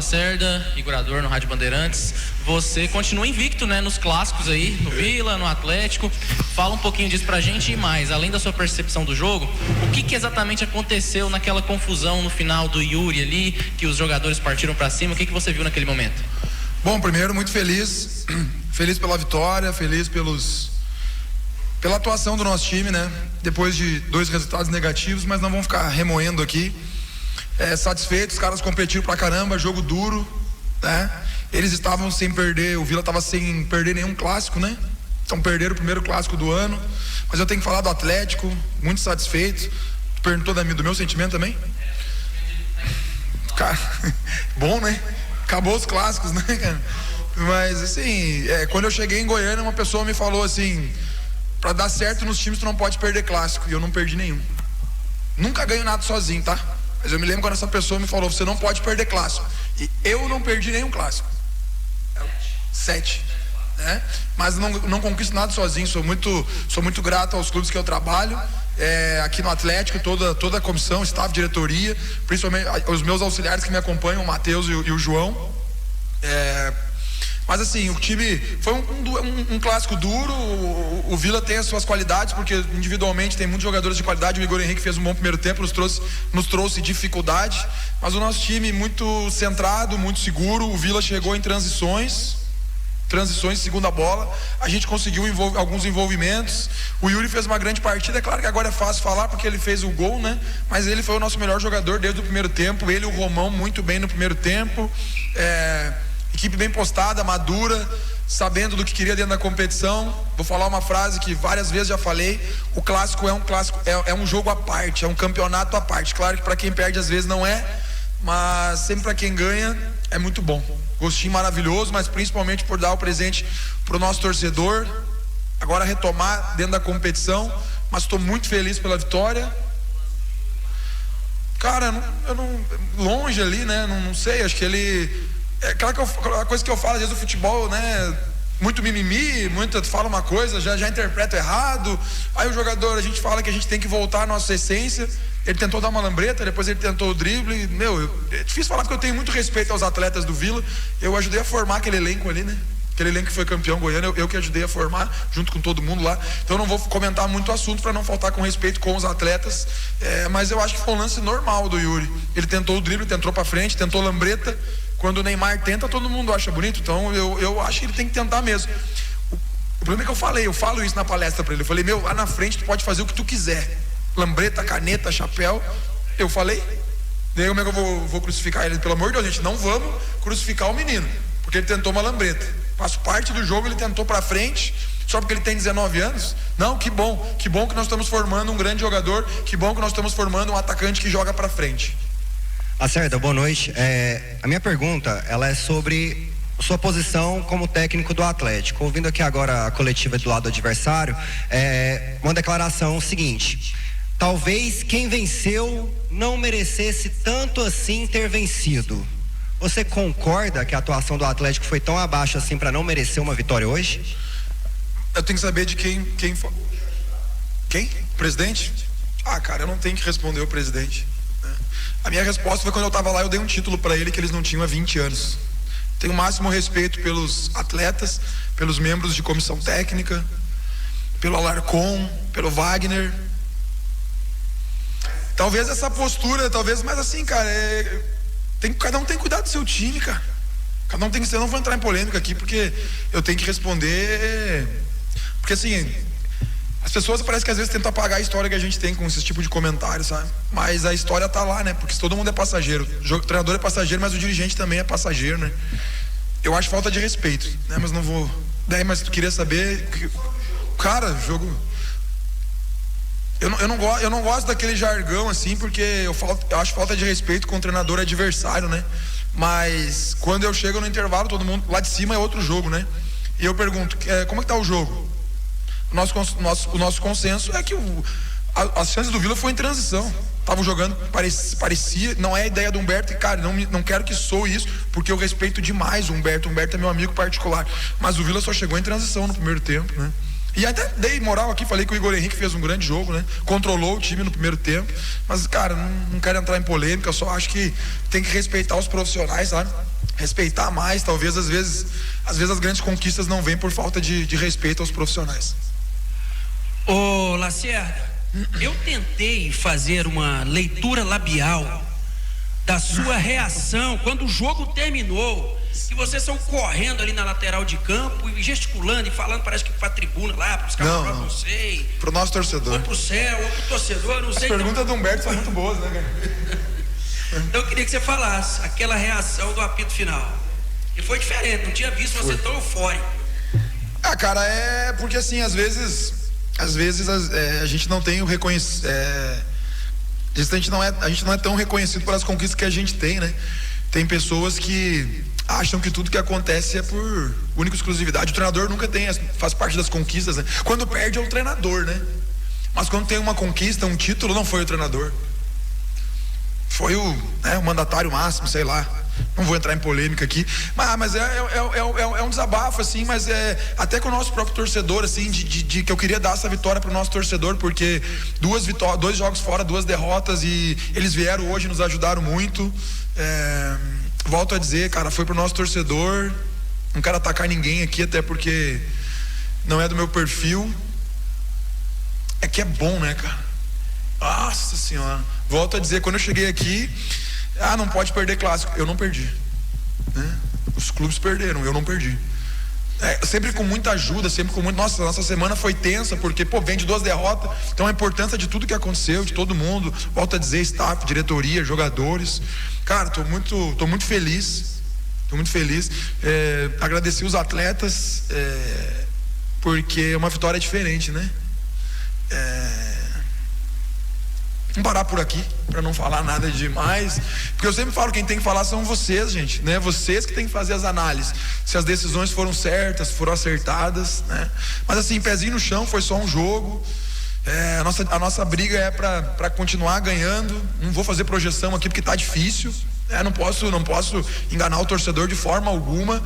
Lacerda, figurador no Rádio Bandeirantes. Você continua invicto, né, nos clássicos aí, no Vila, no Atlético. Fala um pouquinho disso pra gente e mais, além da sua percepção do jogo, o que exatamente aconteceu naquela confusão no final do Yuri ali, que os jogadores partiram pra cima, o que você viu naquele momento? Bom, primeiro, muito feliz pela vitória, feliz pela atuação do nosso time, né? Depois de 2 resultados negativos, mas não vamos ficar remoendo aqui. Satisfeitos, os caras competiram pra caramba, jogo duro, né? Eles estavam sem perder, o Vila estava sem perder nenhum clássico, né? Então perderam o primeiro clássico do ano. Mas eu tenho que falar do Atlético, muito satisfeito. Tu perguntou do meu sentimento também? Cara, bom, né? Acabou os clássicos, né, cara? Mas assim, quando eu cheguei em Goiânia, uma pessoa me falou assim: pra dar certo nos times tu não pode perder clássico. E eu não perdi nenhum. Nunca ganho nada sozinho, tá? Mas eu me lembro quando essa pessoa me falou: você não pode perder clássico. E eu não perdi nenhum clássico. 7, né? Mas não conquisto nada sozinho. Sou muito grato aos clubes que eu trabalho, aqui no Atlético, toda a comissão, staff, diretoria, principalmente os meus auxiliares que me acompanham, o Matheus e o João. Mas assim, o time foi um clássico duro. O Vila tem as suas qualidades, porque individualmente tem muitos jogadores de qualidade. O Igor Henrique fez um bom primeiro tempo, nos trouxe dificuldade, mas o nosso time muito centrado, muito seguro. O Vila chegou em transições, segunda bola, a gente conseguiu alguns envolvimentos. O Yuri fez uma grande partida. É claro que agora é fácil falar porque ele fez o gol, né? Mas ele foi o nosso melhor jogador desde o primeiro tempo. Ele e o Romão muito bem no primeiro tempo. Equipe bem postada, madura, sabendo do que queria dentro da competição. Vou falar uma frase que várias vezes já falei: o clássico é um jogo à parte, é um campeonato à parte. Claro que para quem perde às vezes não é, mas sempre para quem ganha é muito bom. Gostinho maravilhoso, mas principalmente por dar o presente pro nosso torcedor. Agora retomar dentro da competição, mas estou muito feliz pela vitória. Cara, eu não longe ali, né? Não sei, acho que ele... aquela coisa que eu falo às vezes do futebol, né? Muito mimimi, tu fala uma coisa, já interpreta errado. Aí o jogador, a gente fala que a gente tem que voltar à nossa essência. Ele tentou dar uma lambreta, depois ele tentou o drible. É difícil falar porque eu tenho muito respeito aos atletas do Vila. Eu ajudei a formar aquele elenco ali, né? Aquele elenco que foi campeão goiano, eu que ajudei a formar junto com todo mundo lá. Então eu não vou comentar muito o assunto para não faltar com respeito com os atletas. Mas eu acho que foi um lance normal do Yuri. Ele tentou o drible, tentou para frente, tentou lambreta. Quando o Neymar tenta, todo mundo acha bonito. Então eu acho que ele tem que tentar mesmo. O problema é que eu falo isso na palestra para ele. Eu falei: lá na frente tu pode fazer o que tu quiser. Lambreta, caneta, chapéu. Eu falei. Daí como é que eu vou crucificar ele? Pelo amor de Deus, gente, não vamos crucificar o menino, porque ele tentou uma lambreta. Faz parte do jogo, ele tentou para frente, só porque ele tem 19 anos. Não, que bom que nós estamos formando um grande jogador, que bom que nós estamos formando um atacante que joga para frente. Lacerda, boa noite. A minha pergunta, ela é sobre sua posição como técnico do Atlético. Ouvindo aqui agora a coletiva do lado do adversário, uma declaração seguinte: talvez quem venceu não merecesse tanto assim ter vencido. Você concorda que a atuação do Atlético foi tão abaixo assim para não merecer uma vitória hoje? Eu tenho que saber de quem? Presidente? Cara, eu não tenho que responder o presidente. A minha resposta foi quando eu estava lá, eu dei um título para ele que eles não tinham há 20 anos. Tenho o máximo respeito pelos atletas, pelos membros de comissão técnica, pelo Alarcon, pelo Wagner. Talvez essa postura, mas assim, cara, cada um tem que cuidar do seu time, cara. Cada um tem que... Eu não vou entrar em polêmica aqui, porque eu tenho que responder. Porque assim, as pessoas parece que às vezes tentam apagar a história que a gente tem com esse tipo de comentário, sabe? Mas a história tá lá, né? Porque todo mundo é passageiro. O treinador é passageiro, mas o dirigente também é passageiro, né? Eu acho falta de respeito, né? Mas não vou... Mas tu queria saber... Cara, jogo... Eu não gosto daquele jargão assim, porque eu acho falta de respeito com o treinador adversário, né? Mas quando eu chego no intervalo, todo mundo lá de cima é outro jogo, né? E eu pergunto, como é que tá o jogo? O nosso consenso é que as chances do Vila foi em transição. Estavam jogando, parecia, não é a ideia do Humberto, e cara, não quero que soe isso, porque eu respeito demais o Humberto é meu amigo particular, mas o Vila só chegou em transição no primeiro tempo, né? E até dei moral aqui, falei que o Igor Henrique fez um grande jogo, né? Controlou o time no primeiro tempo. Mas, cara, não quero entrar em polêmica, eu só acho que tem que respeitar os profissionais, sabe? Respeitar mais, talvez às vezes as grandes conquistas não vêm por falta de respeito aos profissionais. Ô Lacerda, eu tentei fazer uma leitura labial da sua reação quando o jogo terminou, que vocês estão correndo ali na lateral de campo e gesticulando e falando, parece que pra tribuna lá, pros caras, não sei. Pro nosso torcedor. Ou pro céu, ou pro torcedor, não sei. As perguntas do Humberto são muito boas, né, cara? Então eu queria que você falasse aquela reação do apito final. E foi diferente, não tinha visto você tão eufórico. Ah, cara, é porque assim, às vezes a gente não tem o reconhecimento. A gente não é tão reconhecido pelas conquistas que a gente tem, né? Tem pessoas que acham que tudo que acontece é por única exclusividade. O treinador nunca faz parte das conquistas, né? Quando perde é o treinador, né? Mas quando tem uma conquista, um título, não foi o treinador. Foi o mandatário máximo, sei lá. Não vou entrar em polêmica aqui, mas é um desabafo, assim, mas até com o nosso próprio torcedor, assim, de que eu queria dar essa vitória pro nosso torcedor, porque 2 jogos fora, 2 derrotas, e eles vieram hoje, nos ajudaram muito. Volto a dizer, cara, foi pro nosso torcedor. Não quero atacar ninguém aqui, até porque não é do meu perfil. É que é bom, né, cara? Nossa senhora. Volto a dizer, quando eu cheguei aqui, não pode perder clássico. Eu não perdi, né? Os clubes perderam, eu não perdi. Sempre com muita ajuda, sempre com muito. Nossa semana foi tensa, porque, vem de 2 derrotas. Então a importância de tudo que aconteceu, de todo mundo. Volto a dizer, staff, diretoria, jogadores. Cara, tô muito feliz. Tô muito feliz. Agradeci os atletas, porque é uma vitória diferente, né? Vamos parar por aqui, para não falar nada demais, porque eu sempre falo, quem tem que falar são vocês, gente, né? Vocês que tem que fazer as análises, se as decisões foram certas, foram acertadas, né? Mas assim, pezinho no chão, foi só um jogo. A nossa briga é para continuar ganhando. Não vou fazer projeção aqui porque tá difícil. Não posso enganar o torcedor de forma alguma.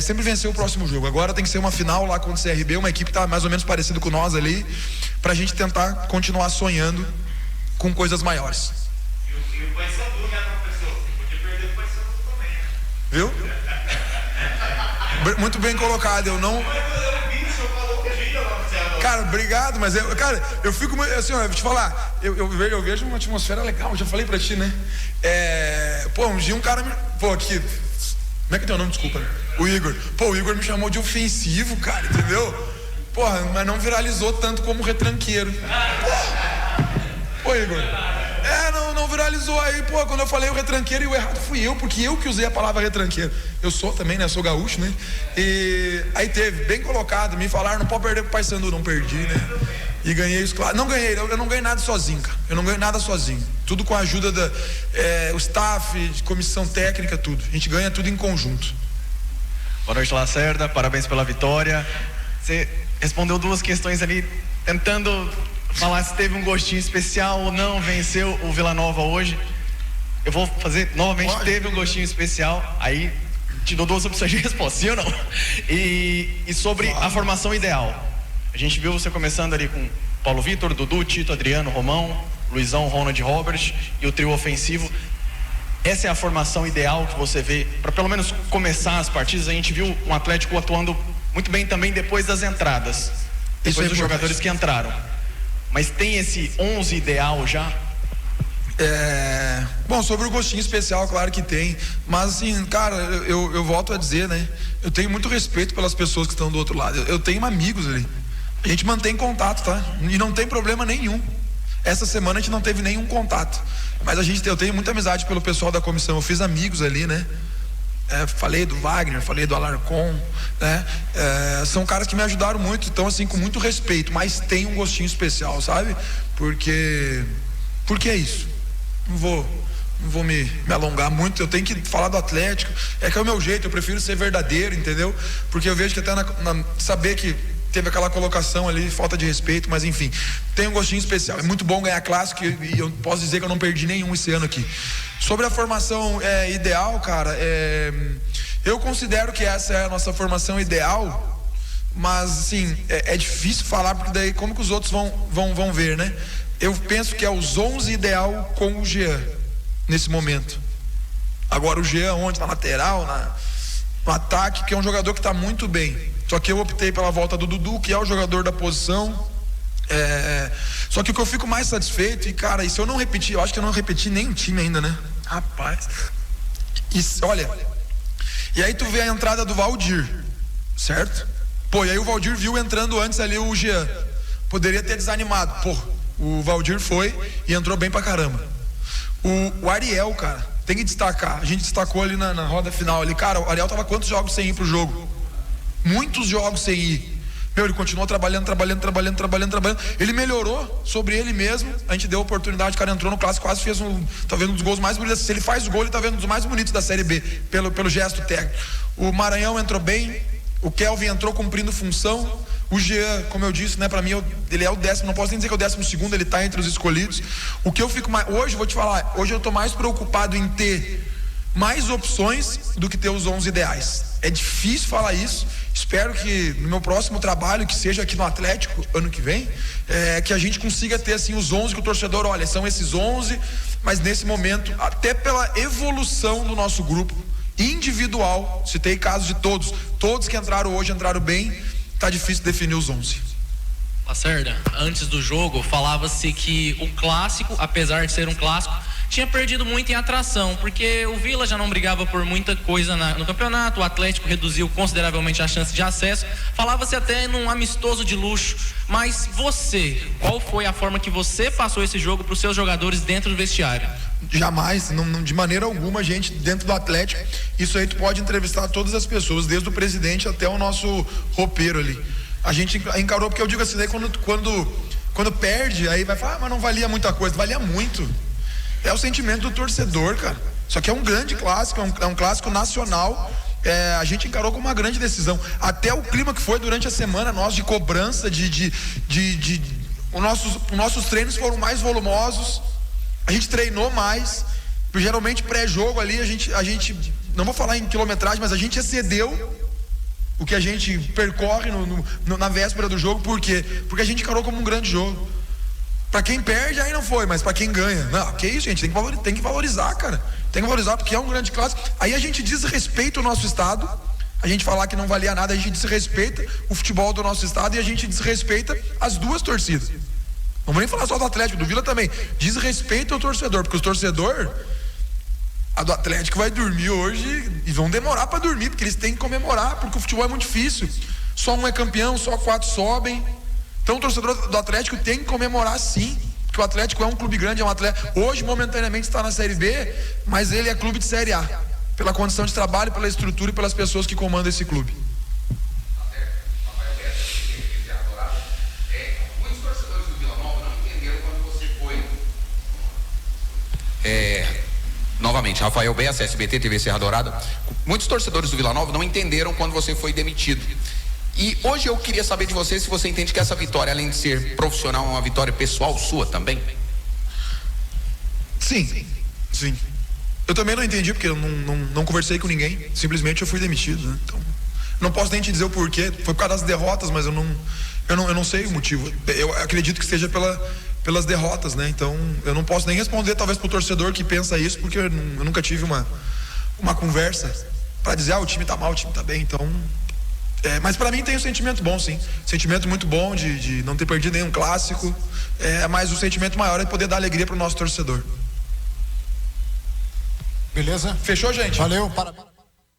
Sempre vencer o próximo jogo. Agora tem que ser uma final lá contra o CRB, uma equipe que tá mais ou menos parecida com nós ali, pra gente tentar continuar sonhando com coisas maiores. E o Paysandu, né, professor? Podia perder o Paysandu também, né? Viu? Muito bem colocado. Eu não. Cara, obrigado, mas eu fico assim, eu vou te falar, eu vejo uma atmosfera legal, eu já falei pra ti, né? Um dia um cara aqui, como é que é teu nome? Desculpa. O Igor. O Igor me chamou de ofensivo, cara, entendeu? Mas não viralizou tanto como retranqueiro. Igor. Não viralizou aí, quando eu falei o retranqueiro, e o errado fui eu, porque eu que usei a palavra retranqueiro. Eu sou também, né? Sou gaúcho, né? E aí teve, bem colocado, me falaram, não pode perder pro Paysandu, não perdi, né? E ganhei os clássicos. Não ganhei, eu não ganhei nada sozinho, cara. Eu não ganhei nada sozinho. Tudo com a ajuda o staff, de comissão técnica, tudo. A gente ganha tudo em conjunto. Boa noite, Lacerda, parabéns pela vitória. Você respondeu 2 questões ali, tentando falar se teve um gostinho especial ou não, venceu o Vila Nova hoje. Eu vou fazer novamente, teve um gostinho especial, aí te dou 2 opções de resposta, sim ou não? E sobre a formação ideal, a gente viu você começando ali com Paulo Vitor, Dudu, Tito, Adriano, Romão, Luizão, Ronald, Robert e o trio ofensivo. Essa é a formação ideal que você vê para pelo menos começar as partidas? A gente viu um Atlético atuando muito bem também depois das entradas, depois dos jogadores que entraram. Mas tem esse 11 ideal já? Bom, sobre o gostinho especial, claro que tem. Mas assim, cara, eu volto a dizer, né? Eu tenho muito respeito pelas pessoas que estão do outro lado. Eu tenho amigos ali. A gente mantém contato, tá? E não tem problema nenhum. Essa semana a gente não teve nenhum contato. Mas eu tenho muita amizade pelo pessoal da comissão. Eu fiz amigos ali, né? Falei do Wagner, falei do Alarcon, né? São caras que me ajudaram muito, então assim, com muito respeito, mas tem um gostinho especial, sabe? Porque é isso. Não vou me alongar muito, eu tenho que falar do Atlético, que é o meu jeito, eu prefiro ser verdadeiro, entendeu? Porque eu vejo que até saber que teve aquela colocação ali, falta de respeito, mas enfim, tem um gostinho especial. É muito bom ganhar clássico e eu posso dizer que eu não perdi nenhum esse ano aqui. Sobre a formação ideal, cara, eu considero que essa é a nossa formação ideal, mas assim, é difícil falar, porque daí como que os outros vão ver, né? Eu penso que é os 11 ideal com o Jean, nesse momento. Agora o Jean onde? Na lateral, no ataque, que é um jogador que está muito bem. Só que eu optei pela volta do Dudu, que é o jogador da posição. Só que o que eu fico mais satisfeito, e cara, e se eu não repetir, eu acho que eu não repeti nem um time ainda, né? Rapaz. Olha, e aí tu vê a entrada do Valdir, certo? Pô, e aí o Valdir viu entrando antes ali o Jean. Poderia ter desanimado. Pô, o Valdir foi e entrou bem pra caramba. O Ariel, cara, tem que destacar. A gente destacou ali na roda final ali. Cara, o Ariel tava quantos jogos sem ir pro jogo? Muitos jogos sem ir. Ele continuou trabalhando. Ele melhorou sobre ele mesmo. A gente deu a oportunidade, o cara entrou no clássico, quase fez talvez um dos gols mais bonitos. Se ele faz o gol, ele tá vendo um dos mais bonitos da Série B, pelo gesto técnico. O Maranhão entrou bem, o Kelvin entrou cumprindo função. O Jean, como eu disse, né, pra mim, ele é o 10º, não posso nem dizer que é o 12º, ele tá entre os escolhidos. O que eu fico mais, hoje, vou te falar, hoje eu tô mais preocupado em ter mais opções do que ter os 11 ideais. É difícil falar isso. Espero que no meu próximo trabalho, que seja aqui no Atlético, ano que vem, que a gente consiga ter assim os 11 que o torcedor, olha, são esses 11, mas nesse momento, até pela evolução do nosso grupo individual, citei casos de todos que entraram hoje entraram bem, tá difícil definir os 11. Lacerda, antes do jogo falava-se que o clássico, apesar de ser um clássico, tinha perdido muito em atração, porque o Vila já não brigava por muita coisa no campeonato, o Atlético reduziu consideravelmente a chance de acesso, falava-se até num amistoso de luxo. Mas você, qual foi a forma que você passou esse jogo para os seus jogadores dentro do vestiário? Jamais, não, de maneira alguma, gente, dentro do Atlético, isso aí tu pode entrevistar todas as pessoas, desde o presidente até o nosso roupeiro ali. A gente encarou, porque eu digo assim, daí quando perde, aí vai falar, mas não valia muita coisa. Valia muito. É o sentimento do torcedor, cara. Isso aqui é um grande clássico, é um clássico nacional. A gente encarou como uma grande decisão. Até o clima que foi durante a semana, nós de cobrança, os nossos treinos foram mais volumosos. A gente treinou mais. Geralmente pré-jogo ali, a gente não vou falar em quilometragem, mas a gente excedeu o que a gente percorre na véspera do jogo. Por quê? Porque a gente encarou como um grande jogo. Pra quem perde, aí não foi, mas pra quem ganha, não, que isso, gente, tem que valorizar, cara. Tem que valorizar, porque é um grande clássico. Aí a gente desrespeita o nosso estado. A gente falar que não valia nada, a gente desrespeita o futebol do nosso estado e a gente desrespeita as duas torcidas. Não vou nem falar só do Atlético, do Vila também. Desrespeita o torcedor, porque os torcedores, a do Atlético vai dormir hoje e vão demorar pra dormir, porque eles têm que comemorar, porque o futebol é muito difícil. Só um é campeão, só 4 sobem. Então o torcedor do Atlético tem que comemorar sim, porque o Atlético é um clube grande, é um atleta. Hoje momentaneamente está na Série B, mas ele é clube de Série A, pela condição de trabalho, pela estrutura e pelas pessoas que comandam esse clube. Muitos torcedores do Vila Nova não entenderam quando você foi. Novamente, Rafael Bessa, SBT, TV Serra Dourada. Muitos torcedores do Vila Nova não entenderam quando você foi demitido. E hoje eu queria saber de você se você entende que essa vitória, além de ser profissional, é uma vitória pessoal sua também? Sim. Eu também não entendi, porque eu não conversei com ninguém. Simplesmente eu fui demitido, né? Então, não posso nem te dizer o porquê. Foi por causa das derrotas, mas eu não sei o motivo. Eu acredito que seja pelas derrotas, né? Então, eu não posso nem responder talvez pro torcedor que pensa isso, porque eu nunca tive uma conversa para dizer, o time tá mal, o time tá bem. Então, mas para mim tem um sentimento bom, sim. Sentimento muito bom de não ter perdido nenhum clássico. Mas o sentimento maior é poder dar alegria pro nosso torcedor. Beleza? Fechou, gente? Valeu, parabéns.